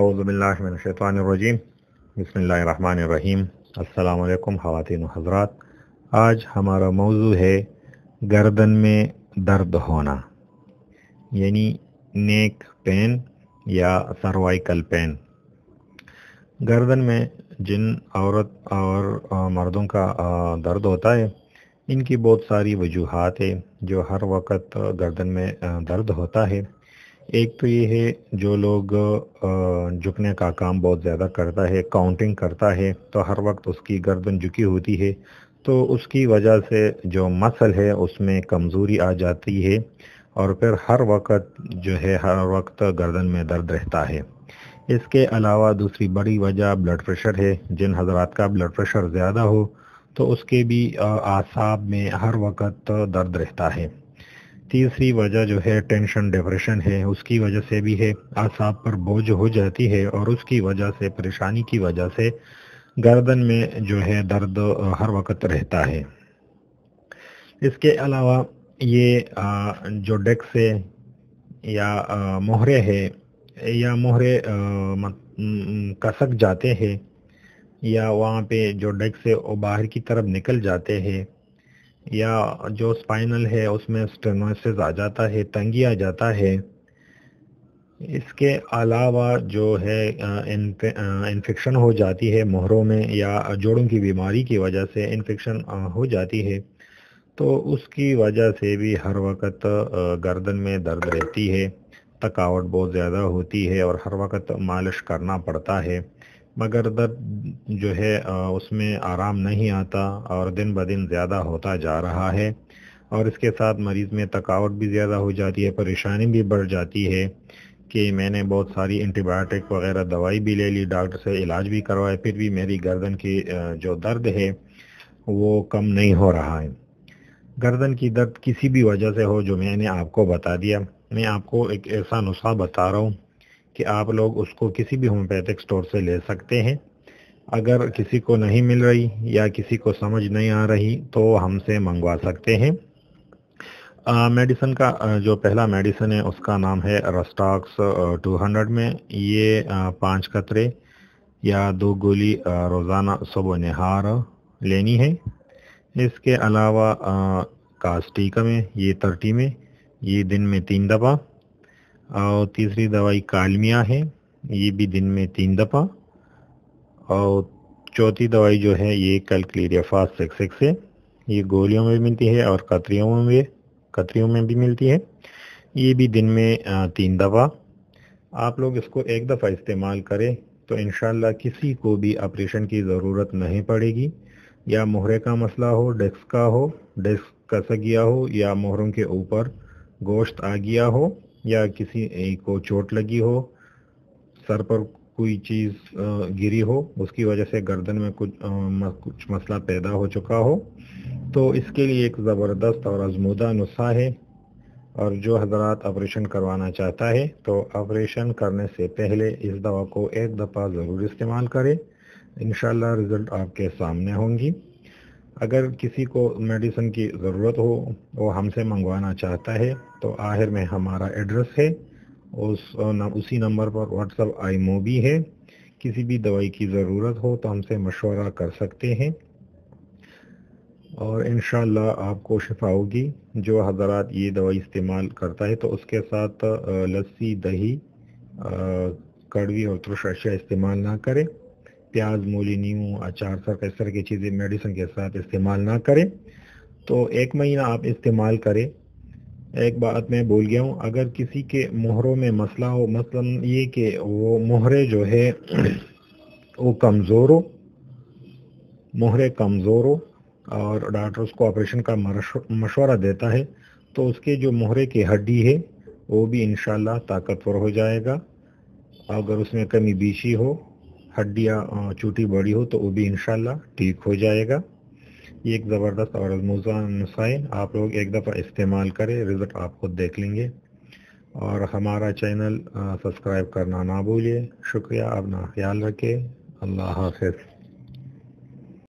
اعوذ باللہ من الشیطان الرجیم بسم اللہ الرحمن الرحیم۔ السلام علیکم خواتین و حضرات، آج ہمارا موضوع ہے گردن میں درد ہونا، یعنی نیک پین یا سروائیکل پین۔ گردن میں جن عورت اور مردوں کا درد ہوتا ہے، ان کی بہت ساری وجوہات ہیں جو ہر وقت گردن میں درد ہوتا ہے۔ ایک تو یہ ہے جو لوگ جھکنے کا کام بہت زیادہ کرتا ہے، کاؤنٹنگ کرتا ہے، تو ہر وقت اس کی گردن جھکی ہوتی ہے، تو اس کی وجہ سے جو مسل ہے اس میں کمزوری آ جاتی ہے، اور پھر ہر وقت گردن میں درد رہتا ہے۔ اس کے علاوہ دوسری بڑی وجہ بلڈ پریشر ہے۔ جن حضرات کا بلڈ پریشر زیادہ ہو تو اس کے بھی اعصاب میں ہر وقت درد رہتا ہے۔ تیسری وجہ جو ہے ٹینشن ڈپریشن ہے، اس کی وجہ سے بھی ہے، اعصاب پر بوجھ ہو جاتی ہے، اور اس کی وجہ سے پریشانی کی وجہ سے گردن میں جو ہے درد ہر وقت رہتا ہے۔ اس کے علاوہ یہ جو ڈیسک ہے یا مہرے ہے یا مہرے کسک جاتے ہیں، یا وہاں پہ جو ڈیسک ہے وہ باہر کی طرف نکل جاتے ہیں، یا جو سپائنل ہے اس میں سٹینوسس آ جاتا ہے، تنگی آ جاتا ہے۔ اس کے علاوہ جو ہے انفیکشن ہو جاتی ہے مہروں میں، یا جوڑوں کی بیماری کی وجہ سے انفیکشن ہو جاتی ہے، تو اس کی وجہ سے بھی ہر وقت گردن میں درد رہتی ہے، تھکاوٹ بہت زیادہ ہوتی ہے، اور ہر وقت مالش کرنا پڑتا ہے، مگر درد جو ہے اس میں آرام نہیں آتا، اور دن بدن زیادہ ہوتا جا رہا ہے، اور اس کے ساتھ مریض میں تھکاوٹ بھی زیادہ ہو جاتی ہے، پریشانی بھی بڑھ جاتی ہے کہ میں نے بہت ساری اینٹی بایوٹک وغیرہ دوائی بھی لے لی، ڈاکٹر سے علاج بھی کروائے، پھر بھی میری گردن کی جو درد ہے وہ کم نہیں ہو رہا ہے۔ گردن کی درد کسی بھی وجہ سے ہو جو میں نے آپ کو بتا دیا، میں آپ کو ایک ایسا نسخہ بتا رہا ہوں کہ آپ لوگ اس کو کسی بھی ہومیوپیتھک سٹور سے لے سکتے ہیں۔ اگر کسی کو نہیں مل رہی یا کسی کو سمجھ نہیں آ رہی تو ہم سے منگوا سکتے ہیں۔ میڈیسن کا جو پہلا میڈیسن ہے اس کا نام ہے رسٹاکس 200 میں، یہ 5 قطرے یا 2 گولی روزانہ صبح و نہار لینی ہے۔ اس کے علاوہ کاسٹیکا میں یہ 30 میں، یہ دن میں 3 دفعہ، اور تیسری دوائی کالمیا ہے، یہ بھی دن میں 3 دفعہ، اور چوتھی دوائی جو ہے یہ کیلکلیریا فاسٹ 66 ہے، یہ گولیوں میں بھی ملتی ہے اور قطریوں میں بھی ملتی ہے، یہ بھی دن میں 3 دفعہ۔ آپ لوگ اس کو ایک دفعہ استعمال کریں تو انشاءاللہ کسی کو بھی آپریشن کی ضرورت نہیں پڑے گی، یا مہرے کا مسئلہ ہو، ڈیسک کا ہو، ڈیسک کسک گیا ہو، یا مہروں کے اوپر گوشت آ گیا ہو، یا کسی کو چوٹ لگی ہو، سر پر کوئی چیز گری ہو، اس کی وجہ سے گردن میں کچھ مسئلہ پیدا ہو چکا ہو، تو اس کے لیے ایک زبردست اور آزمودہ نسخہ ہے۔ اور جو حضرات آپریشن کروانا چاہتا ہے تو آپریشن کرنے سے پہلے اس دوا کو ایک دفعہ ضرور استعمال کرے، انشاءاللہ رزلٹ آپ کے سامنے ہوں گی۔ اگر کسی کو میڈیسن کی ضرورت ہو، وہ ہم سے منگوانا چاہتا ہے، تو آخر میں ہمارا ایڈریس ہے، اسی نمبر پر واٹس ایپ آئیمو بھی ہے۔ کسی بھی دوائی کی ضرورت ہو تو ہم سے مشورہ کر سکتے ہیں، اور انشاءاللہ آپ کو شفا ہوگی۔ جو حضرات یہ دوائی استعمال کرتا ہے تو اس کے ساتھ لسی، دہی، کڑوی اور ترش اشیاء استعمال نہ کرے، پیاز، مولی، نیمو، اچار، سرکہ، اس طرح کی چیزیں میڈیسن کے ساتھ استعمال نہ کریں۔ تو 1 مہینہ آپ استعمال کریں۔ ایک بات میں بول گیا ہوں، اگر کسی کے مہروں میں مسئلہ ہو، مثلا یہ کہ وہ مہرے جو ہے وہ مہرے کمزور ہو، اور ڈاکٹر اس کو آپریشن کا مشورہ دیتا ہے، تو اس کے جو مہرے کی ہڈی ہے وہ بھی انشاءاللہ طاقتور ہو جائے گا۔ اگر اس میں کمی بیشی ہو، ہڈیاں چھوٹی بڑی ہو، تو وہ بھی انشاءاللہ ٹھیک ہو جائے گا۔ یہ ایک زبردست اور آزمودہ نسخہ ہے، آپ لوگ ایک دفعہ استعمال کریں، رزلٹ آپ خود دیکھ لیں گے۔ اور ہمارا چینل سبسکرائب کرنا نہ بھولیے۔ شکریہ، اپنا خیال رکھیں، اللہ حافظ۔